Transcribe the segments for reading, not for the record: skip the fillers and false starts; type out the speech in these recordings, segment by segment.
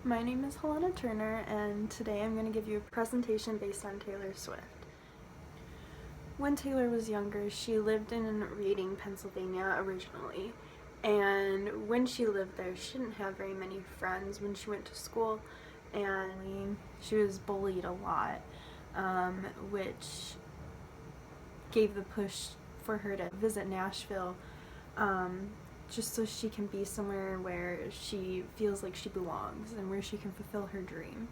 My name is Helena Turner, and today I'm going to give you a presentation based on Taylor Swift. When Taylor was younger, she lived in Reading, Pennsylvania originally, and when she lived there, she didn't have very many friends when she went to school, and she was bullied a lot, which gave the push for her to visit Nashville, just so she can be somewhere where she feels like she belongs and where she can fulfill her dream.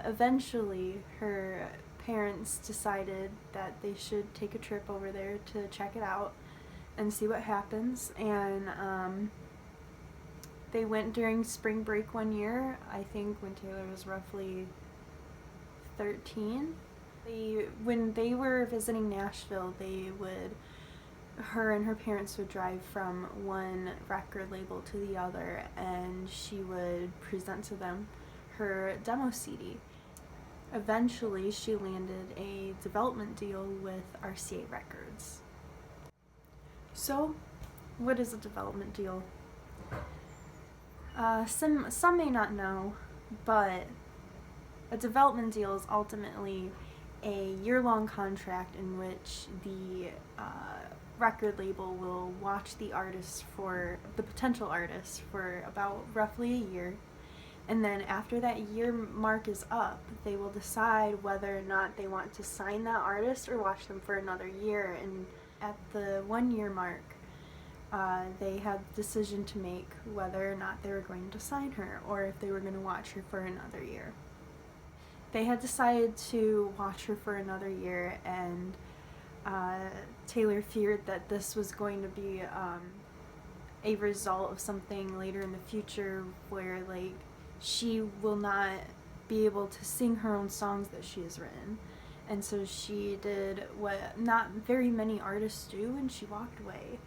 Eventually, her parents decided that they should take a trip over there to check it out and see what happens, and they went during spring break one year, I think when Taylor was roughly 13. When they were visiting Nashville, her and her parents would drive from one record label to the other, and she would present to them her demo CD. Eventually, she landed a development deal with RCA Records. So, what is a development deal? Some may not know, but a development deal is ultimately a year-long contract in which the record label will watch the potential artist for about roughly a year, and then after that year mark is up, they will decide whether or not they want to sign that artist or watch them for another year. And at the 1 year mark, they had the decision to make whether or not they were going to sign her or if they were going to watch her for another year. They had decided to watch her for another year, and Taylor feared that this was going to be a result of something later in the future where she will not be able to sing her own songs that she has written. And so she did what not very many artists do, and she walked away.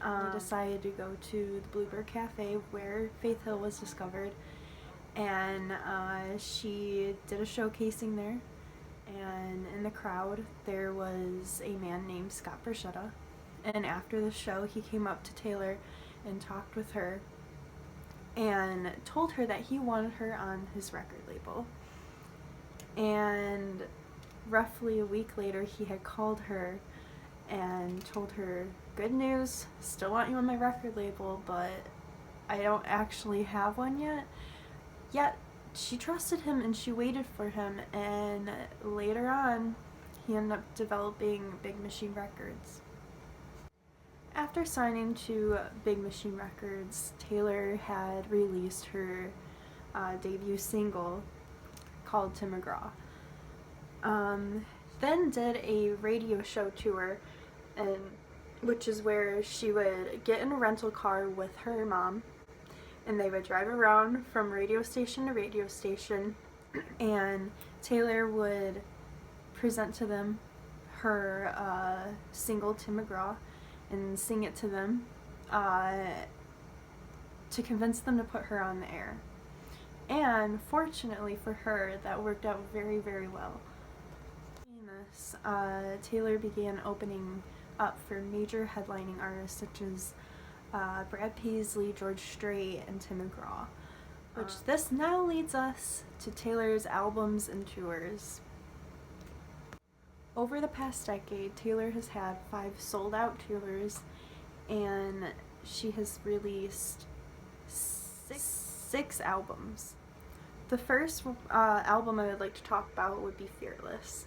They decided to go to the Bluebird Cafe where Faith Hill was discovered, and she did a showcasing there, and in the crowd there was a man named Scott Borchetta, and after the show he came up to Taylor and talked with her and told her that he wanted her on his record label. And roughly a week later he had called her and told her, "Good news, still want you on my record label, but I don't actually have one yet." Yet she trusted him and she waited for him, and later on he ended up developing Big Machine Records. After signing to Big Machine Records, Taylor had released her debut single called Tim McGraw. Then did a radio show tour, which is where she would get in a rental car with her mom, and they would drive around from radio station to radio station, and Taylor would present to them her single Tim McGraw and sing it to them to convince them to put her on the air. And fortunately for her, that worked out very, very well. Taylor began opening up for major headlining artists such as Brad Paisley, George Strait, and Tim McGraw, which this now leads us to Taylor's albums and tours. Over the past decade, Taylor has had 5 sold-out tours, and she has released 6 albums. The first album I would like to talk about would be Fearless.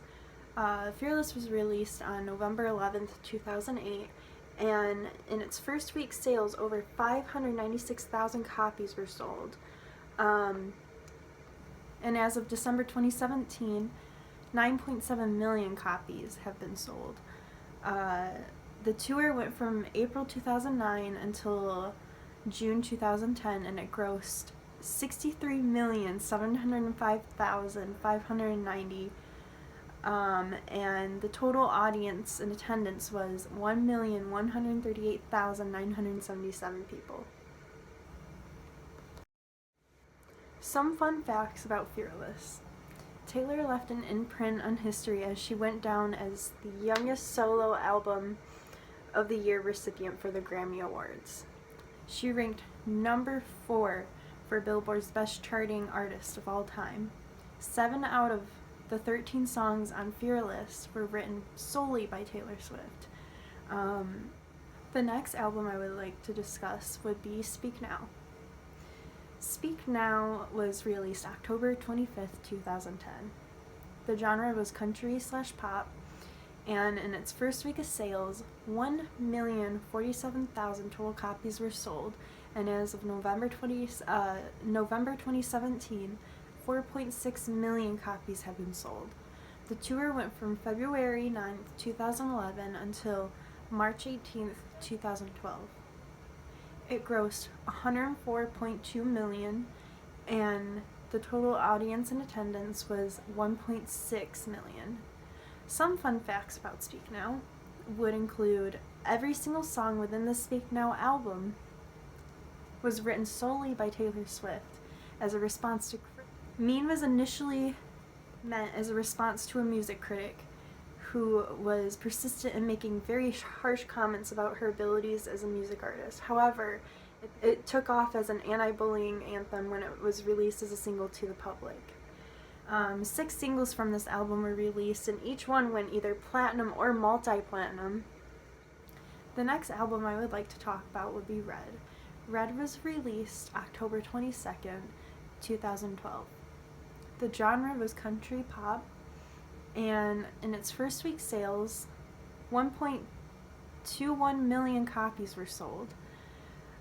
Fearless was released on November 11th, 2008, and in its first week sales, over 596,000 copies were sold. And as of December 2017, 9.7 million copies have been sold. The tour went from April 2009 until June 2010, and it grossed 63,705,590, and the total audience in attendance was 1,138,977 people. Some fun facts about Fearless. Taylor left an imprint on history as she went down as the youngest solo album of the Year recipient for the Grammy Awards. She ranked number 4 for Billboard's Best Charting Artist of All Time. 7 out of the 13 songs on Fearless were written solely by Taylor Swift. The next album I would like to discuss would be Speak Now. Speak Now was released October 25th, 2010. The genre was country/pop, and in its first week of sales, 1,047,000 total copies were sold, and as of November 2017, 4.6 million copies have been sold. The tour went from February 9th, 2011 until March 18th, 2012. It grossed $104.2 million, and the total audience in attendance was 1.6 million. Some fun facts about Speak Now would include every single song within the Speak Now album was written solely by Taylor Swift as a response to Mean was initially meant as a response to a music critic who was persistent in making very harsh comments about her abilities as a music artist. However, it took off as an anti-bullying anthem when it was released as a single to the public. 6 singles from this album were released, and each one went either platinum or multi-platinum. The next album I would like to talk about would be Red. Red was released October 22nd, 2012. The genre was country pop, and in its first week sales, 1.21 million copies were sold.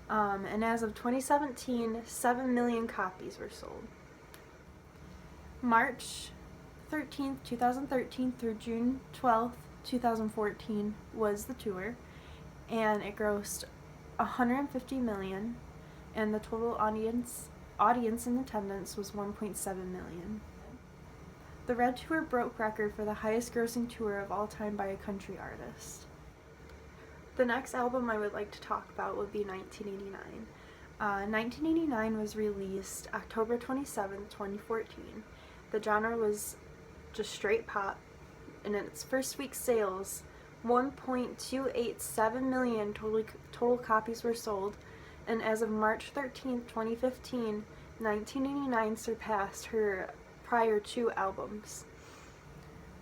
And as of 2017, 7 million copies were sold. March 13th, 2013 through June 12th, 2014 was the tour, and it grossed $150 million, and the total audience in attendance was 1.7 million. The Red Tour broke record for the highest grossing tour of all time by a country artist. The next album I would like to talk about would be 1989. 1989 was released October 27, 2014. The genre was just straight pop, and in its first week sales, 1.287 million total copies were sold, and as of March 13, 2015, 1989 surpassed her prior 2 albums.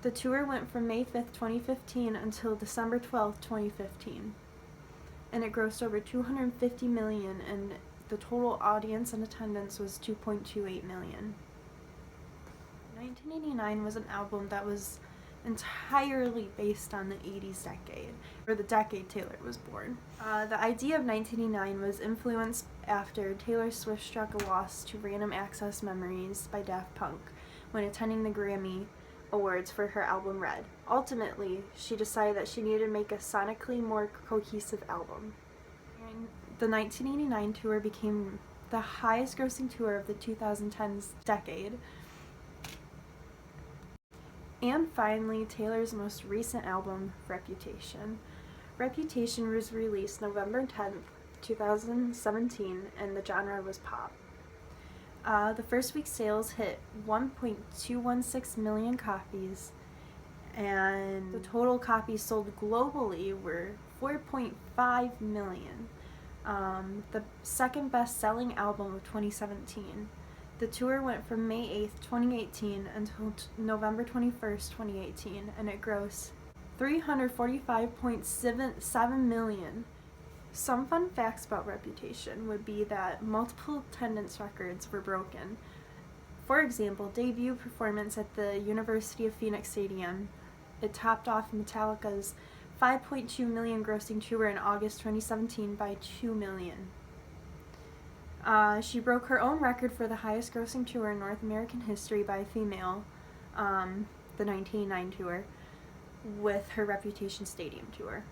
The tour went from May 5th, 2015 until December 12th, 2015, and it grossed over $250 million, and the total audience in attendance was 2.28 million. 1989 was an album that was entirely based on the 80s decade, or the decade Taylor was born. The idea of 1989 was influenced after Taylor Swift struck a loss to Random Access Memories by Daft Punk when attending the Grammy Awards for her album Red. Ultimately, she decided that she needed to make a sonically more cohesive album. And the 1989 tour became the highest grossing tour of the 2010s decade. And finally, Taylor's most recent album, Reputation. Reputation was released November 10th, 2017, and the genre was pop. The first week sales hit 1.216 million copies, and the total copies sold globally were 4.5 million. The second best-selling album of 2017. The tour went from May 8th, 2018 until November 21st, 2018, and it grossed $345.7 million. Some fun facts about Reputation would be that multiple attendance records were broken. For example, debut performance at the University of Phoenix Stadium, it topped off Metallica's 5.2 million grossing tour in August 2017 by 2 million. She broke her own record for the highest grossing tour in North American history by a female, the 1989 tour, with her Reputation Stadium tour.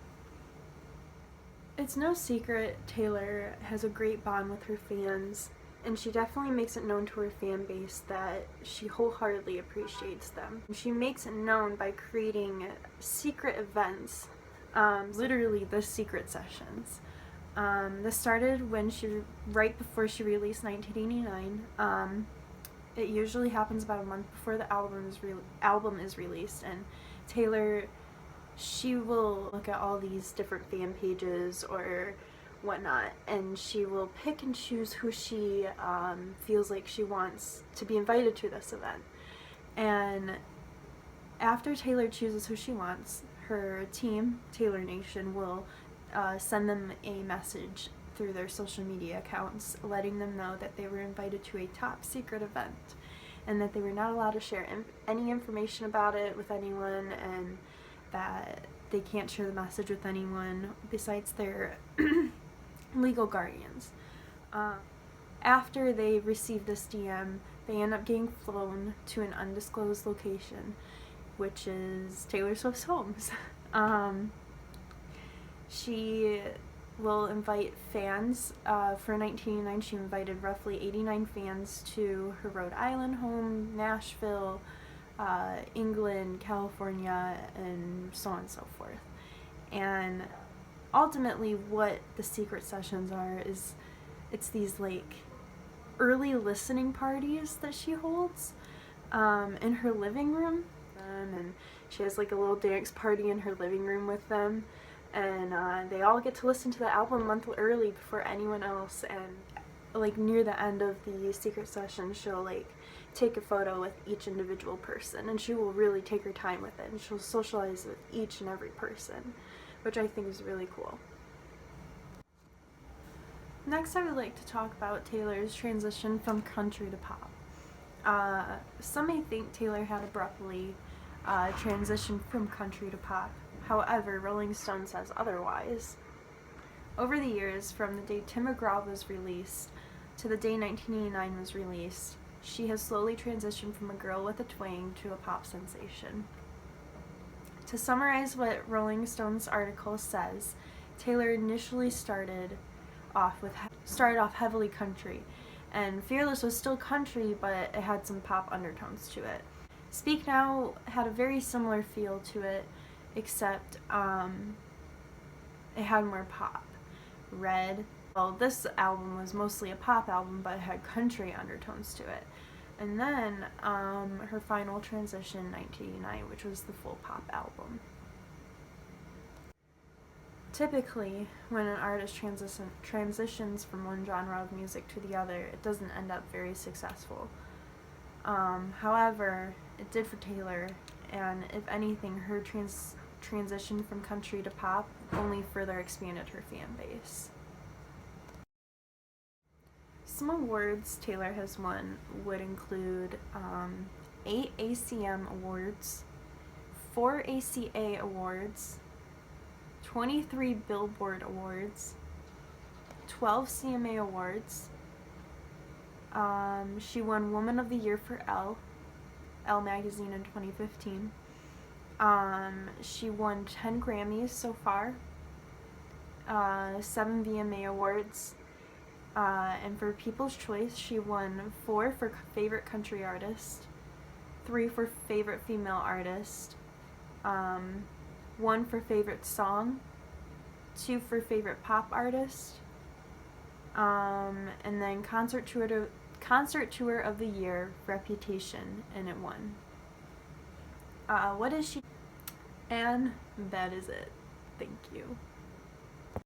It's no secret Taylor has a great bond with her fans, and she definitely makes it known to her fan base that she wholeheartedly appreciates them. She makes it known by creating secret events, literally the secret sessions. This started right before she released 1989. It usually happens about a month before the album is released, and Taylor, she will look at all these different fan pages or whatnot, and she will pick and choose who she feels like she wants to be invited to this event. And after Taylor chooses who she wants, her team, Taylor Nation, will send them a message through their social media accounts letting them know that they were invited to a top secret event and that they were not allowed to share any information about it with anyone, and that they can't share the message with anyone besides their legal guardians. After they receive this DM, they end up getting flown to an undisclosed location, which is Taylor Swift's home. She will invite fans. For 1989, she invited roughly 89 fans to her Rhode Island home, Nashville, England, California, and so on and so forth. And ultimately what the secret sessions are is it's these like early listening parties that she holds in her living room, and she has like a little dance party in her living room with them, and they all get to listen to the album a month early before anyone else. And like near the end of the secret session, she'll like take a photo with each individual person, and she will really take her time with it, and she'll socialize with each and every person, which I think is really cool. Next, I would like to talk about Taylor's transition from country to pop. Some may think Taylor had abruptly transitioned from country to pop. However, Rolling Stone says otherwise. Over the years, from the day Tim McGraw was released to the day 1989 was released, she has slowly transitioned from a girl with a twang to a pop sensation. To summarize what Rolling Stone's article says, Taylor initially started off heavily country, and Fearless was still country, but it had some pop undertones to it. Speak Now had a very similar feel to it, except it had more pop. Red, well, this album was mostly a pop album, but it had country undertones to it. And then her final transition, 1989, which was the full pop album. Typically, when an artist transitions from one genre of music to the other, it doesn't end up very successful. However, it did for Taylor, and if anything, her transition from country to pop only further expanded her fan base. Some awards Taylor has won would include 8 ACM awards, 4 ACA awards, 23 Billboard awards, 12 CMA awards. She won Woman of the Year for Elle magazine in 2015. She won 10 Grammys so far, 7 VMA awards, and for People's Choice, she won 4 for Favorite Country Artist, 3 for Favorite Female Artist, 1 for Favorite Song, 2 for Favorite Pop Artist, and then Concert Tour of the Year, Reputation, and it won. What is she? And that is it. Thank you.